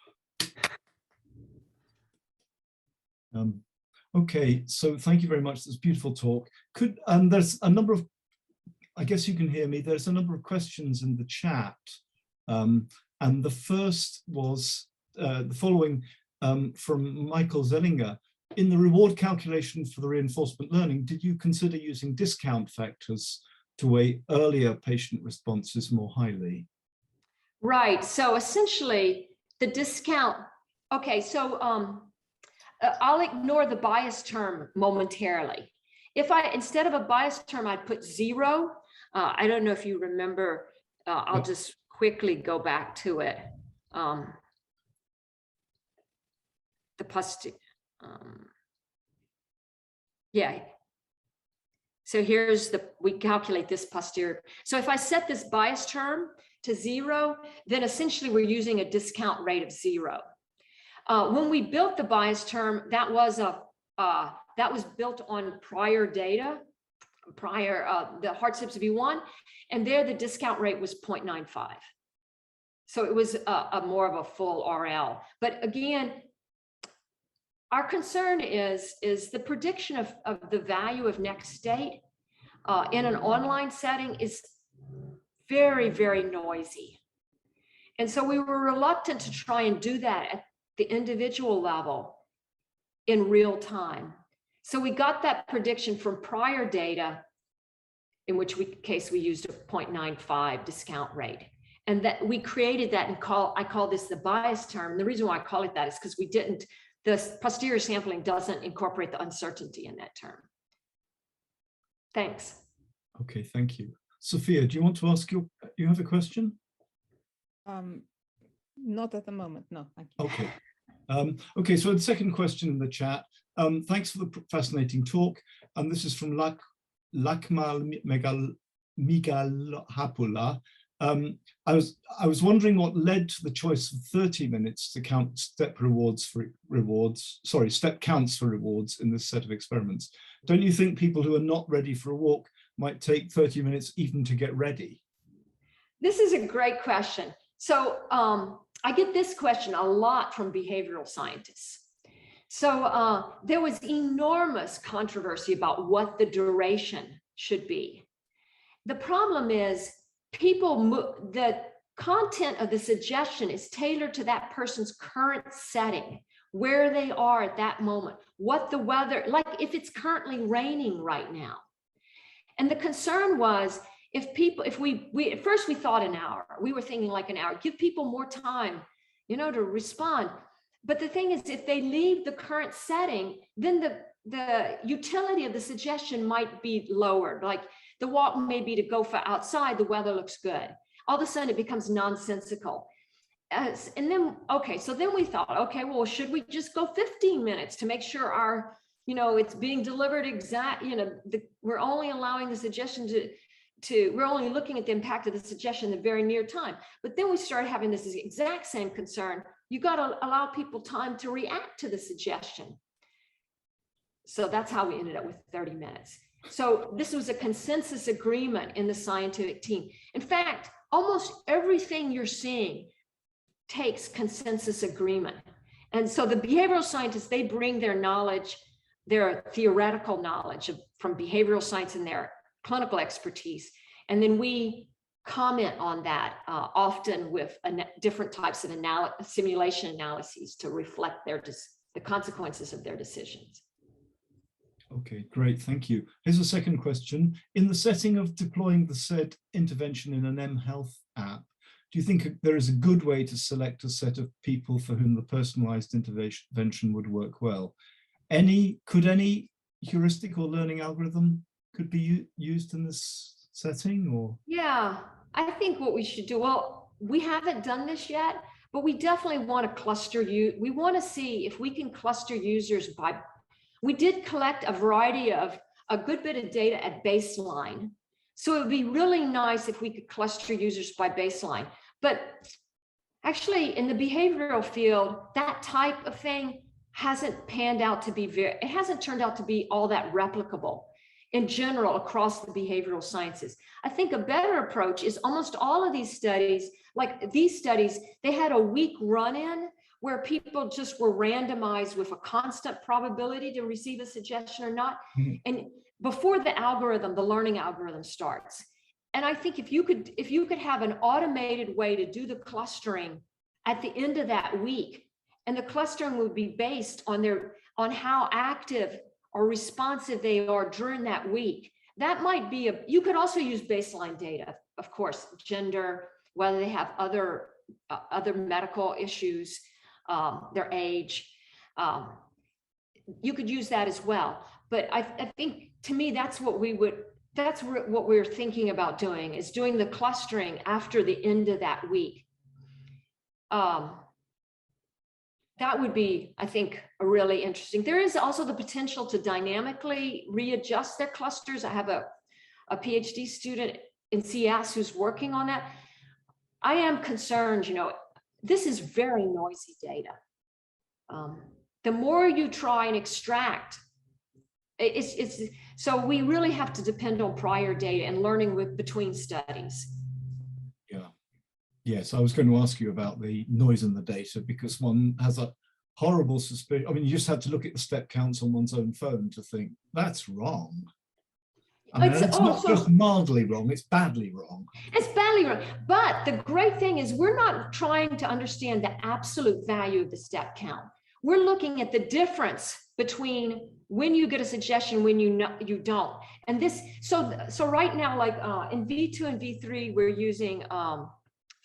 Okay, so thank you very much. That's a beautiful talk. There's a number of, I guess you can hear me, there's a number of questions in the chat. And the first was the following from Michael Zellinger. In the reward calculation for the reinforcement learning, did you consider using discount factors to weigh earlier patient responses more highly? Right. So essentially, the discount. Okay. So I'll ignore the bias term momentarily. If instead of a bias term, I'd put 0. I don't know if you remember. I'll just quickly go back to it. The posterior. Yeah. So we calculate this posterior. So if I set this bias term to 0, then essentially we're using a discount rate of 0. When we built the bias term, that was built on prior data, the Hartsip's V1, and there the discount rate was 0.95. So it was a more of a full RL. But again, our concern is the prediction of the value of next state in an online setting is very, very noisy. And so we were reluctant to try and do that at the individual level in real time. So we got that prediction from prior data, in which case we used a 0.95 discount rate. And that we created that and I call this the bias term. And the reason why I call it that is because the posterior sampling doesn't incorporate the uncertainty in that term. Thanks. Okay, thank you. Sophia, do you want to ask you have a question? Not at the moment, no, thank you. Okay. Okay, so the second question in the chat. Thanks for the fascinating talk. And this is from Lakmal Migalhapula. I was wondering what led to the choice of 30 minutes to count step counts for rewards in this set of experiments. Don't you think people who are not ready for a walk might take 30 minutes even to get ready? This is a great question. So I get this question a lot from behavioral scientists. So there was enormous controversy about what the duration should be. The problem is the content of the suggestion is tailored to that person's current setting, where they are at that moment, what the weather, like if it's currently raining right now. And the concern was at first we thought an hour, we were thinking like an hour, give people more time, to respond. But the thing is, if they leave the current setting, then the utility of the suggestion might be lowered. Like the walk may be to go for outside, the weather looks good. All of a sudden it becomes nonsensical. And then, so then we thought, well, should we just go 15 minutes to make sure it's being delivered exact, we're only allowing the suggestion we're only looking at the impact of the suggestion in the very near time. But then we started having this exact same concern. You got to allow people time to react to the suggestion. So that's how we ended up with 30 minutes. So this was a consensus agreement in the scientific team. In fact, almost everything you're seeing takes consensus agreement. And so the behavioral scientists, they bring their knowledge, their theoretical knowledge from behavioral science and their clinical expertise. And then we comment on that often with different types of simulation analyses to reflect the consequences of their decisions. Okay, great, thank you. Here's a second question. In the setting of deploying the said intervention in an mHealth app, do you think there is a good way to select a set of people for whom the personalized intervention would work well? Could any heuristic or learning algorithm could be used in this setting, or? Yeah, I think what we should do, well, we haven't done this yet, but we definitely want to cluster we want to see if we can cluster users by, we did collect a variety of a good bit of data at baseline. So it would be really nice if we could cluster users by baseline. But actually in the behavioral field, that type of thing hasn't panned out to be it hasn't turned out to be all that replicable in general across the behavioral sciences. I think a better approach is almost all of these studies, like these studies, they had a week run-in where people just were randomized with a constant probability to receive a suggestion or not. Mm-hmm. And before the learning algorithm starts. And I think if you could have an automated way to do the clustering at the end of that week, and the clustering would be based on how active or responsive they are during that week. That might be you could also use baseline data, of course, gender, whether they have other medical issues, their age. You could use that as well. But I think, to me, that's what we're thinking about doing, is doing the clustering after the end of that week. That would be, I think, a really interesting. There is also the potential to dynamically readjust their clusters. I have a PhD student in CS who's working on that. I am concerned, this is very noisy data. The more you try and extract, so we really have to depend on prior data and learning between studies. Yeah. Yes, I was going to ask you about the noise in the data, because one has a horrible suspicion. I mean, you just have to look at the step counts on one's own phone to think that's wrong. I mean, it's not just mildly wrong, it's badly wrong. It's badly wrong. But the great thing is we're not trying to understand the absolute value of the step count. We're looking at the difference between when you get a suggestion, when you don't. And this, so right now, like in V2 and V3, we're using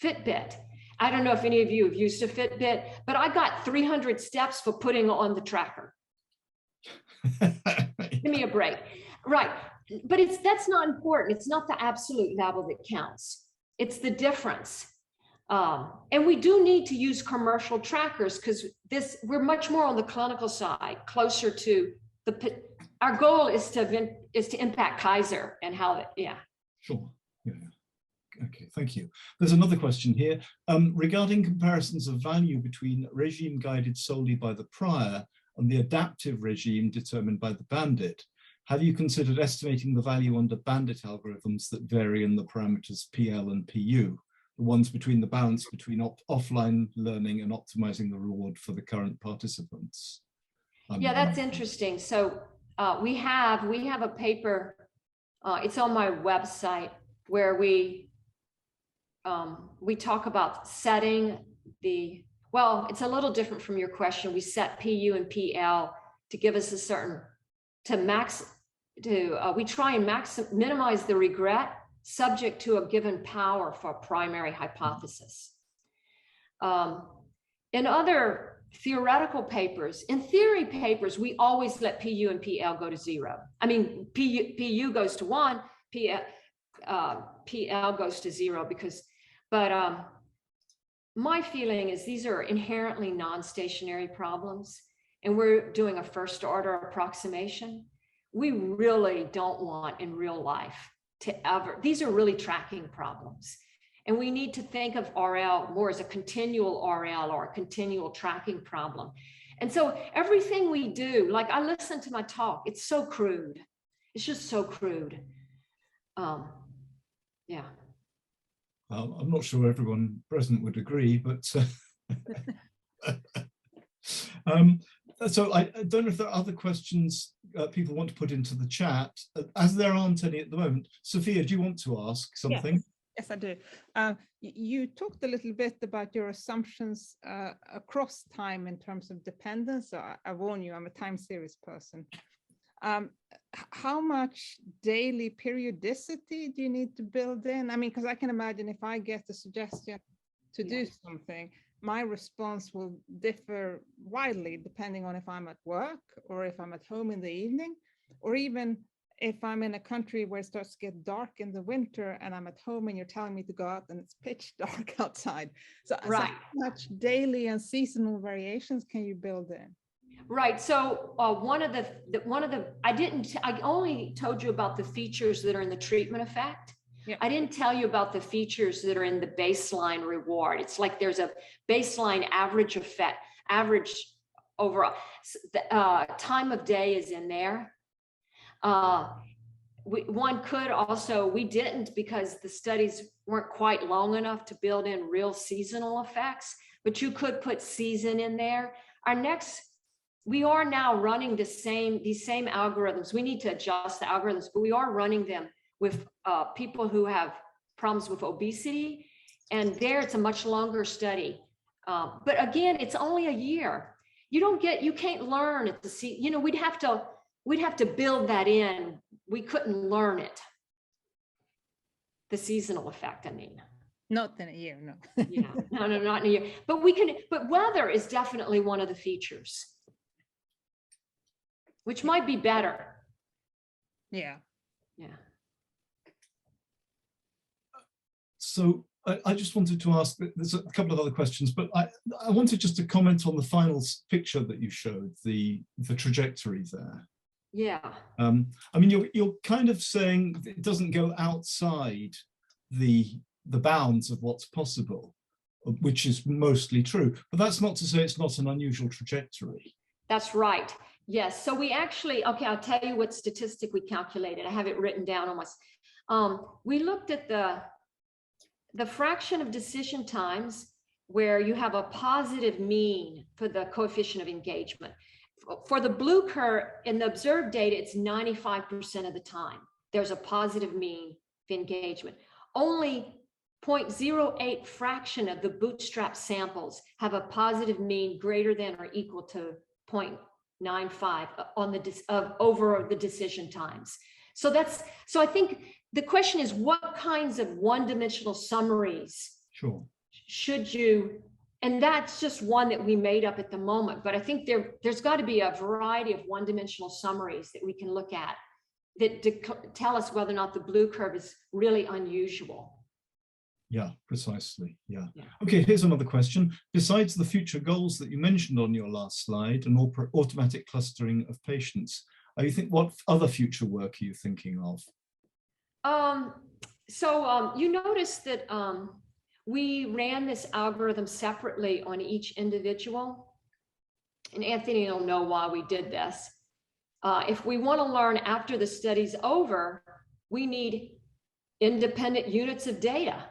Fitbit. I don't know if any of you have used a Fitbit, but I got 300 steps for putting on the tracker. Give me a break. Right. But that's not important. It's not the absolute level that counts. It's the difference. And we do need to use commercial trackers, because we're much more on the clinical side, closer to our goal is to impact Kaiser and how yeah. Sure. Yeah. Okay, thank you. There's another question here regarding comparisons of value between regime guided solely by the prior and the adaptive regime determined by the bandit. Have you considered estimating the value under bandit algorithms that vary in the parameters PL and PU, the ones between the balance between offline learning and optimizing the reward for the current participants? Yeah, that's interesting. So we have a paper, it's on my website, where we talk about setting well, it's a little different from your question. We set PU and PL to give us a certain, we try and minimize the regret subject to a given power for a primary hypothesis. In other theoretical papers, in theory papers, we always let PU and PL go to 0. I mean, PU goes to 1, PL goes to 0 but my feeling is these are inherently non-stationary problems, and we're doing a first order approximation. We really don't want in real life these are really tracking problems. And we need to think of RL more as a continual RL or a continual tracking problem. And so everything we do, like I listen to my talk, it's so crude. It's just so crude. Yeah. Well, I'm not sure everyone present would agree, but so I don't know if there are other questions people want to put into the chat. As there aren't any at the moment, Sophia, do you want to ask something? Yes, I do. You talked a little bit about your assumptions across time in terms of dependence. I warn you, I'm a time series person. How much daily periodicity do you need to build in? I mean, because I can imagine if I get a suggestion to do something, my response will differ widely depending on if I'm at work or if I'm at home in the evening, or even if I'm in a country where it starts to get dark in the winter and I'm at home and you're telling me to go out and it's pitch dark outside. So how much daily and seasonal variations can you build in? Right. So I only told you about the features that are in the treatment effect. Yeah. I didn't tell you about the features that are in the baseline reward. It's like there's a baseline average effect, average overall. Time of day is in there. One could also, we didn't because the studies weren't quite long enough to build in real seasonal effects, but you could put season in there. We are now running these same algorithms. We need to adjust the algorithms, but we are running them with people who have problems with obesity. And there it's a much longer study. But again, it's only a year. You can't learn at the we'd have to build that in. We couldn't learn it. The seasonal effect, I mean. Not in a year, no. Yeah, no, not in a year. But weather is definitely one of the features, which might be better. Yeah. Yeah. So I just wanted to ask, there's a couple of other questions, but I wanted just to comment on the final picture that you showed, the trajectory there. Yeah. I mean, you're kind of saying it doesn't go outside the bounds of what's possible, which is mostly true. But that's not to say it's not an unusual trajectory. That's right. Yes. So we actually, okay, I'll tell you what statistic we calculated. I have it written down almost. We looked at the fraction of decision times where you have a positive mean for the coefficient of engagement. For the blue curve in the observed data, it's 95% of the time. There's a positive mean of engagement. Only 0.08 fraction of the Bootstrap samples have a positive mean greater than or equal to 0.95 over the decision times. So I think the question is, what kinds of one-dimensional summaries should you, and that's just one that we made up at the moment, but I think there's got to be a variety of one-dimensional summaries that we can look at that tell us whether or not the blue curve is really unusual. Yeah, precisely. Yeah. Okay, here's another question. Besides the future goals that you mentioned on your last slide and automatic clustering of patients, what other future work are you thinking of? You notice that we ran this algorithm separately on each individual, and Anthony will know why we did this. If we want to learn after the study's over, we need independent units of data.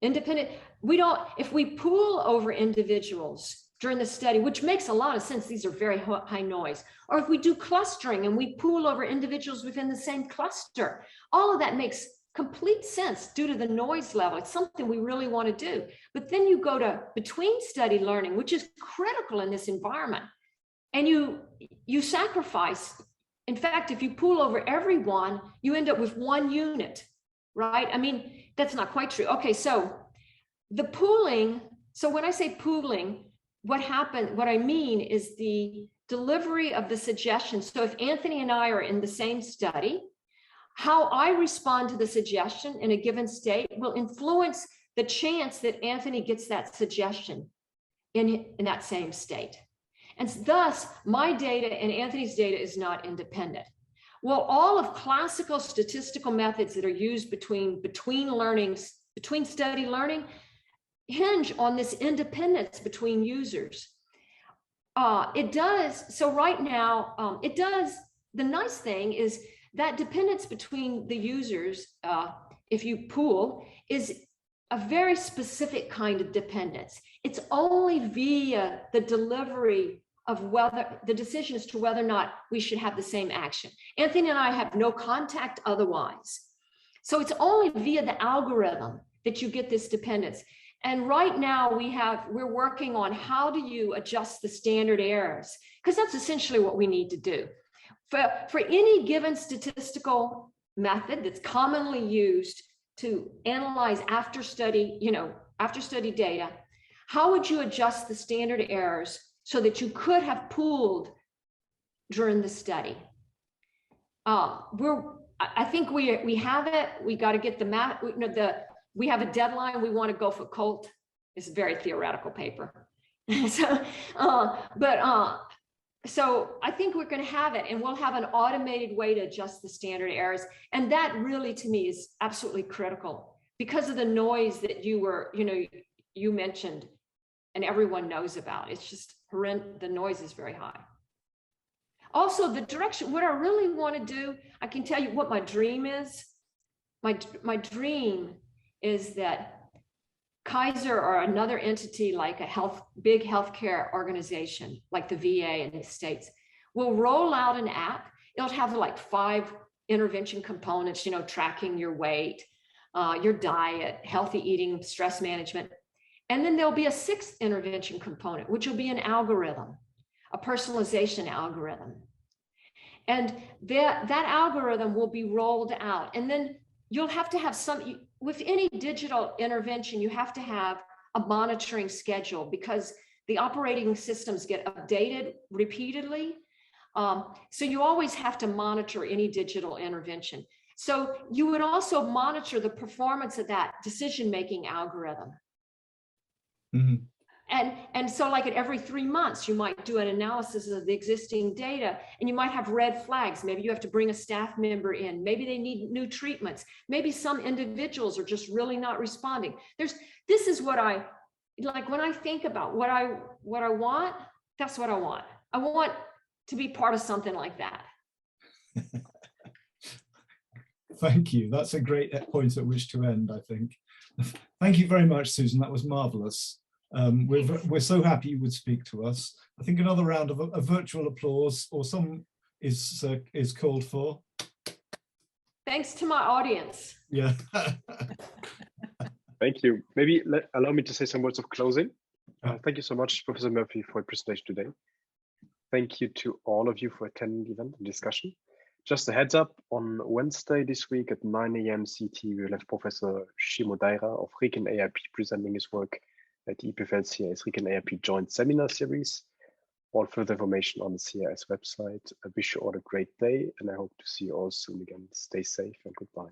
If we pool over individuals during the study, which makes a lot of sense, these are very high noise, or if we do clustering and we pool over individuals within the same cluster, all of that makes complete sense due to the noise level. It's something we really want to do. But then you go to between study learning, which is critical in this environment, and you sacrifice. In fact, if you pool over everyone, you end up with one unit, right? I mean, that's not quite true. Okay, so the pooling, so when I say pooling, what I mean is the delivery of the suggestions. So if Anthony and I are in the same study, how I respond to the suggestion in a given state will influence the chance that Anthony gets that suggestion in that same state. And thus, my data and Anthony's data is not independent. Well, all of classical statistical methods that are used between study learning hinge on this independence between users. It does. So right now, it does. The nice thing is that dependence between the users, if you pool, is a very specific kind of dependence. It's only via the delivery of whether the decision as to whether or not we should have the same action. Anthony and I have no contact otherwise. So it's only via the algorithm that you get this dependence. And right now we're working on how do you adjust the standard errors, because that's essentially what we need to do. For any given statistical method that's commonly used to analyze after study data, how would you adjust the standard errors so that you could have pooled during the study? I think we have it. We got to get the math. We have a deadline. We want to go for Colt. It's a very theoretical paper. So I think we're going to have it, and we'll have an automated way to adjust the standard errors. And that really, to me, is absolutely critical because of the noise that you mentioned and everyone knows about. It's just horrendous. The noise is very high. Also, the direction, what I really want to do, I can tell you what my dream is. My dream is that Kaiser or another entity like a big healthcare organization like the VA in the States will roll out an app. It'll have like 5 intervention components, tracking your weight, your diet, healthy eating, stress management. And then there'll be a sixth intervention component, which will be an algorithm, a personalization algorithm. And that algorithm will be rolled out. And then you'll have to have with any digital intervention, you have to have a monitoring schedule because the operating systems get updated repeatedly. So you always have to monitor any digital intervention. So you would also monitor the performance of that decision-making algorithm. Mm-hmm. And so like at every 3 months, you might do an analysis of the existing data and you might have red flags. Maybe you have to bring a staff member in. Maybe they need new treatments. Maybe some individuals are just really not responding. This is what I, like when I think about what I want, that's what I want. I want to be part of something like that. Thank you. That's a great point at which to end, I think. Thank you very much, Susan. That was marvelous. We're so happy you would speak to us. I think another round of a virtual applause or some is called for. Thanks to my audience. Yeah. Thank you. Maybe allow me to say some words of closing. Thank you so much, Professor Murphy, for your presentation today. Thank you to all of you for attending the event and discussion. Just a heads up, on Wednesday this week at 9 a.m. CT, we will have Professor Shimodaira of Riken AIP presenting his work at the EPFL CIS Riken AIP joint seminar series. All further information on the CIS website. I wish you all a great day and I hope to see you all soon again. Stay safe and goodbye.